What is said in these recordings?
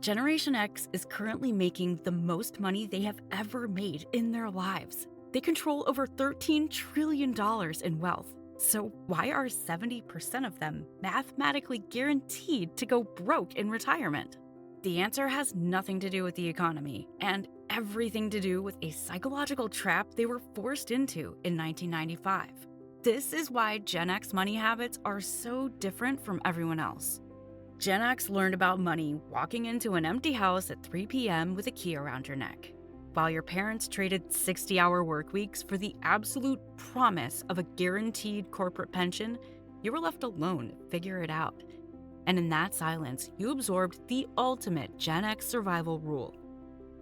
Generation X is currently making the most money they have ever made in their lives. They control over $13 trillion in wealth. So why are 70% of them mathematically guaranteed to go broke in retirement? The answer has nothing to do with the economy and everything to do with a psychological trap they were forced into in 1995. This is why Gen X money habits are so different from everyone else. Gen X learned about money walking into an empty house at 3 p.m. with a key around your neck. While your parents traded 60-hour work weeks for the absolute promise of a guaranteed corporate pension, you were left alone to figure it out. And in that silence, you absorbed the ultimate Gen X survival rule.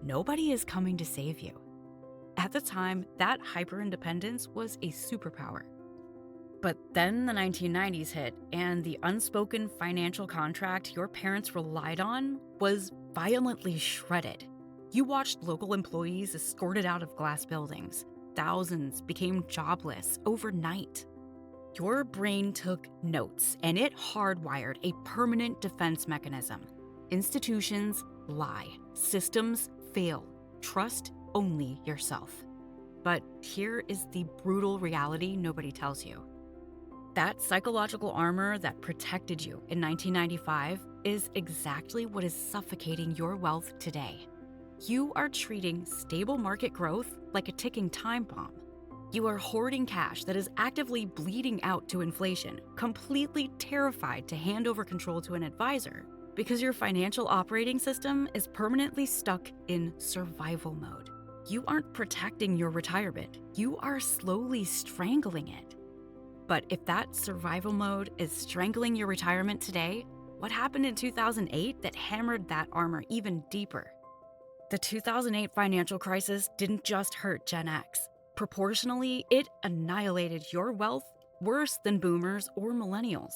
Nobody is coming to save you. At the time, that hyper-independence was a superpower. But then the 1990s hit, and the unspoken financial contract your parents relied on was violently shredded. You watched local employees escorted out of glass buildings. Thousands became jobless overnight. Your brain took notes, and it hardwired a permanent defense mechanism. Institutions lie. Systems fail. Trust only yourself. But here is the brutal reality nobody tells you. That psychological armor that protected you in 1995 is exactly what is suffocating your wealth today. You are treating stable market growth like a ticking time bomb. You are hoarding cash that is actively bleeding out to inflation, completely terrified to hand over control to an advisor because your financial operating system is permanently stuck in survival mode. You aren't protecting your retirement, you are slowly strangling it. But if that survival mode is strangling your retirement today, what happened in 2008 that hammered that armor even deeper? The 2008 financial crisis didn't just hurt Gen X. Proportionally, it annihilated your wealth worse than boomers or millennials.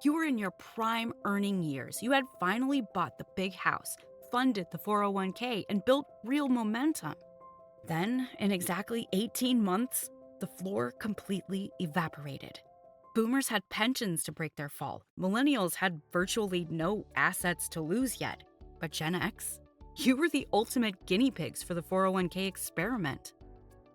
You were in your prime earning years. You had finally bought the big house, funded the 401k, and built real momentum. Then, in exactly 18 months, the floor completely evaporated. Boomers had pensions to break their fall. Millennials had virtually no assets to lose yet. But Gen X? You were the ultimate guinea pigs for the 401k experiment.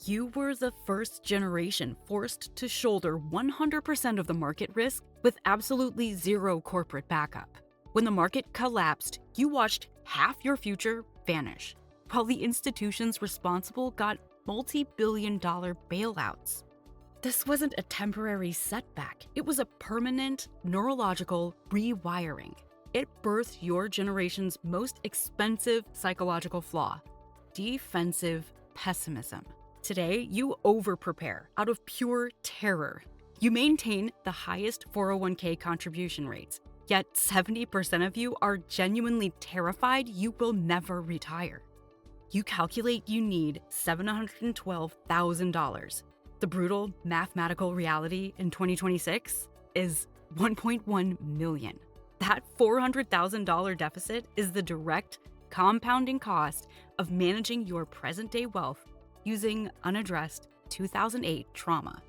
You were the first generation forced to shoulder 100% of the market risk with absolutely zero corporate backup. When the market collapsed, you watched half your future vanish, while the institutions responsible got multi-billion-dollar bailouts. This wasn't a temporary setback. It was a permanent neurological rewiring. It birthed your generation's most expensive psychological flaw: defensive pessimism. Today, you over-prepare out of pure terror. You maintain the highest 401k contribution rates, yet 70% of you are genuinely terrified you will never retire. You calculate you need $712,000. The brutal mathematical reality in 2026 is $1.1 million. That $400,000 deficit is the direct compounding cost of managing your present-day wealth using unaddressed 2008 trauma.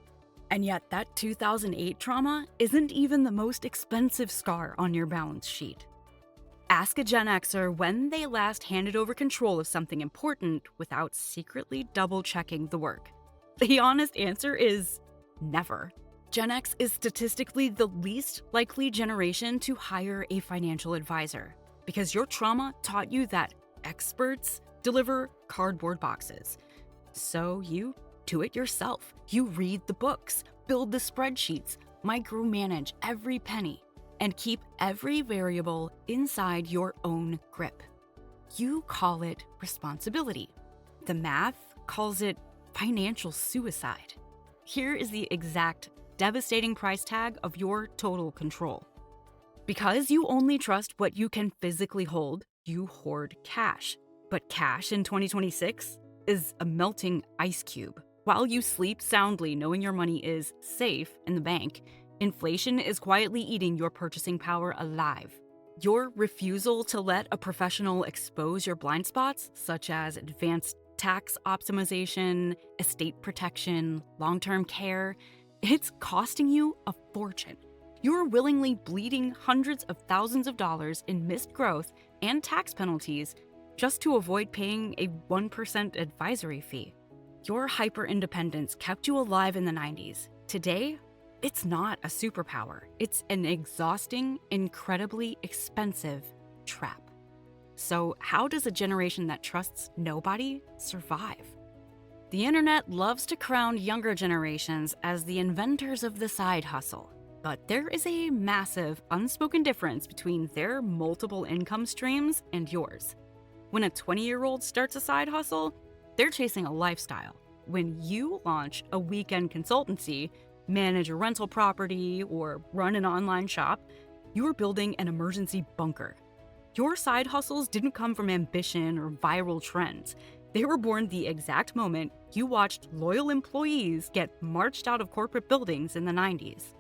And yet that 2008 trauma isn't even the most expensive scar on your balance sheet. Ask a Gen Xer when they last handed over control of something important without secretly double-checking the work. The honest answer is never. Gen X is statistically the least likely generation to hire a financial advisor because your trauma taught you that experts deliver cardboard boxes. So you do it yourself. You read the books, build the spreadsheets, micromanage every penny, and keep every variable inside your own grip. You call it responsibility. The math calls it financial suicide. Here is the exact devastating price tag of your total control. Because you only trust what you can physically hold, you hoard cash. But cash in 2026 is a melting ice cube. While you sleep soundly knowing your money is safe in the bank, inflation is quietly eating your purchasing power alive. Your refusal to let a professional expose your blind spots, such as advanced tax optimization, estate protection, long-term care, it's costing you a fortune. You're willingly bleeding hundreds of thousands of dollars in missed growth and tax penalties just to avoid paying a 1% advisory fee. Your hyper-independence kept you alive in the 90s. Today, it's not a superpower. It's an exhausting, incredibly expensive trap. So how does a generation that trusts nobody survive? The internet loves to crown younger generations as the inventors of the side hustle. But there is a massive, unspoken difference between their multiple income streams and yours. When a 20-year-old starts a side hustle, they're chasing a lifestyle. When you launch a weekend consultancy, manage a rental property, or run an online shop, you are building an emergency bunker. Your side hustles didn't come from ambition or viral trends. They were born the exact moment you watched loyal employees get marched out of corporate buildings in the 90s.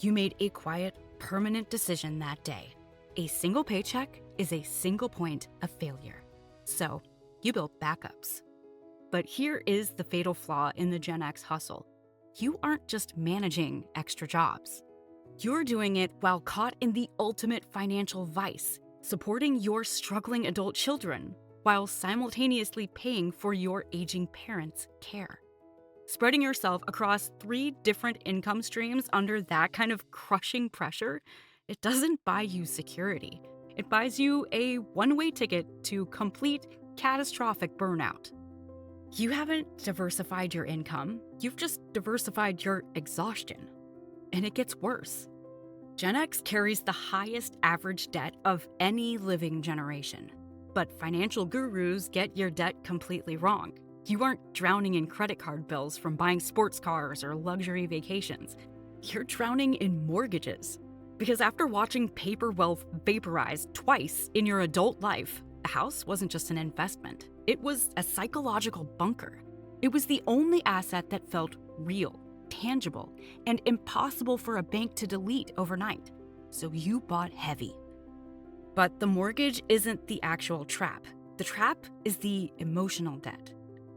You made a quiet, permanent decision that day. A single paycheck is a single point of failure. So, you built backups. But here is the fatal flaw in the Gen X hustle. You aren't just managing extra jobs. You're doing it while caught in the ultimate financial vice, supporting your struggling adult children while simultaneously paying for your aging parents' care. Spreading yourself across 3 different income streams under that kind of crushing pressure, it doesn't buy you security. It buys you a one-way ticket to complete catastrophic burnout. You haven't diversified your income, you've just diversified your exhaustion. And it gets worse. Gen X carries the highest average debt of any living generation. But financial gurus get your debt completely wrong. You aren't drowning in credit card bills from buying sports cars or luxury vacations. You're drowning in mortgages. Because after watching paper wealth vaporize twice in your adult life, the house wasn't just an investment. It was a psychological bunker. It was the only asset that felt real, tangible, and impossible for a bank to delete overnight. So you bought heavy. But the mortgage isn't the actual trap. The trap is the emotional debt.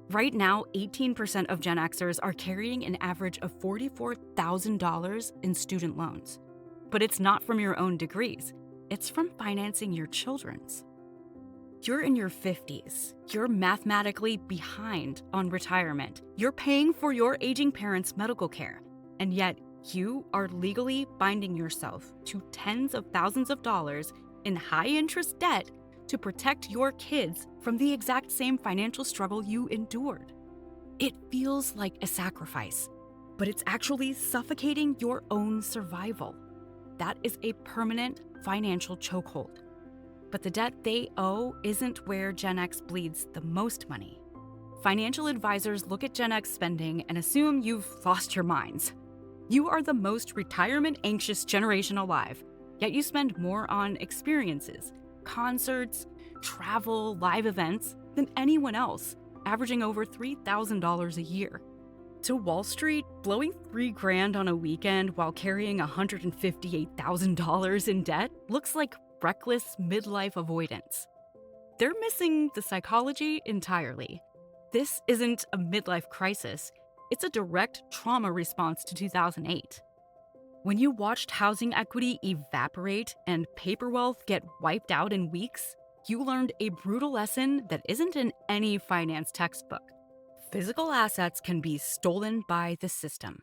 Right now, 18% of Gen Xers are carrying an average of $44,000 in student loans. But it's not from your own degrees. It's from financing your children's. You're in your 50s. You're mathematically behind on retirement. You're paying for your aging parents' medical care. And yet, you are legally binding yourself to tens of thousands of dollars in high-interest debt to protect your kids from the exact same financial struggle you endured. It feels like a sacrifice, but it's actually suffocating your own survival. That is a permanent financial chokehold. But the debt they owe isn't where Gen X bleeds the most money. Financial advisors look at Gen X spending and assume you've lost your minds. You are the most retirement-anxious generation alive, yet you spend more on experiences, concerts, travel, live events than anyone else, averaging over $3,000 a year. To Wall Street, blowing $3,000 on a weekend while carrying $158,000 in debt looks like reckless midlife avoidance. They're missing the psychology entirely. This isn't a midlife crisis, it's a direct trauma response to 2008. When you watched housing equity evaporate and paper wealth get wiped out in weeks, you learned a brutal lesson that isn't in any finance textbook. Physical assets can be stolen by the system,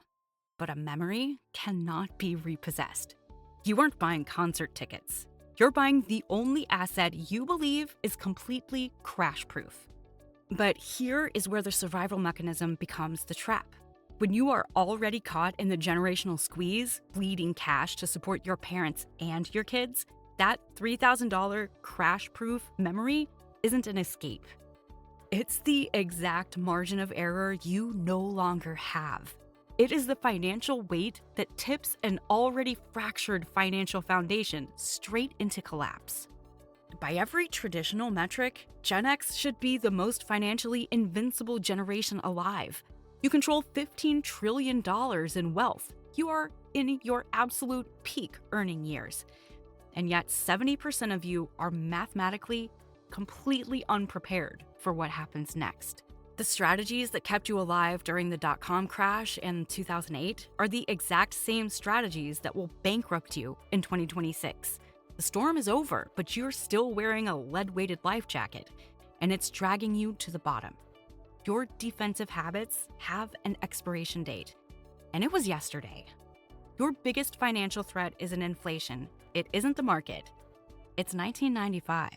but a memory cannot be repossessed. You weren't buying concert tickets. You're buying the only asset you believe is completely crash-proof. But here is where the survival mechanism becomes the trap. When you are already caught in the generational squeeze, bleeding cash to support your parents and your kids, that $3,000 crash-proof memory isn't an escape. It's the exact margin of error you no longer have. It is the financial weight that tips an already fractured financial foundation straight into collapse. By every traditional metric, Gen X should be the most financially invincible generation alive. You control $15 trillion in wealth. You are in your absolute peak earning years. And yet 70% of you are mathematically completely unprepared for what happens next. The strategies that kept you alive during the dot-com crash in 2008 are the exact same strategies that will bankrupt you in 2026. The storm is over, but you're still wearing a lead-weighted life jacket, and it's dragging you to the bottom. Your defensive habits have an expiration date, and it was yesterday. Your biggest financial threat isn't inflation. It isn't the market. It's 1995.